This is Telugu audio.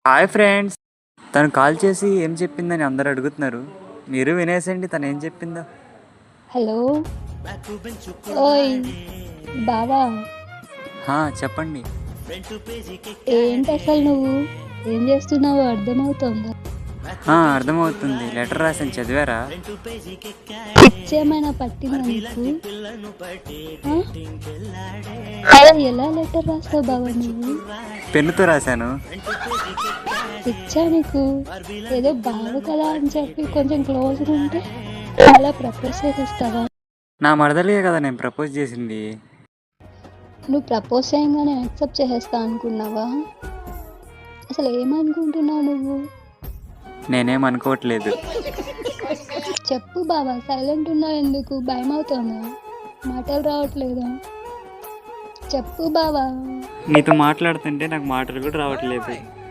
Hi friends. తను కాల్ చేసి ఏం చెప్పిందని అందరూ అడుగుతున్నారు. మీరు వినేసేయండి తను ఏం చెప్పిందో. హలో ఓయ్ బావా, చెప్పండి. ఏంటి అసలు నువ్వు ఏం చేస్తున్నావో అర్థమవుతుందా? అర్థమవుతుంది. లెటర్ రాసాను, చదివారా? పిచ్చేమైనా పట్టిందా నీకు? అలా ఎలా లెటర్ రాస్తావు బావా నువ్వు? పెన్నుతో రాశాను. పిచ్చా నీకు? ఏదో బావ కదా అని చెప్పి కొంచెం క్లోజ్గా ఉంటే అలా ప్రపోజ్ చేసేస్తావా? నా మరదలిగే కదా నేను ప్రపోజ్ చేసింది. నువ్వు ప్రపోజ్ చేయగానే యాక్సెప్ట్ చేసేస్తా అనుకున్నావా? అసలు ఏమనుకుంటున్నావు నువ్వు? నేనేం అనుకోవట్లేదు. చెప్పు బావా, సైలెంట్ ఉన్నావు ఎందుకు? భయం అవుతుందా? మాటలు రావట్లేదా? చెప్పు బావా. నీతో మాట్లాడుతుంటే నాకు మాటలు కూడా రావట్లేదు.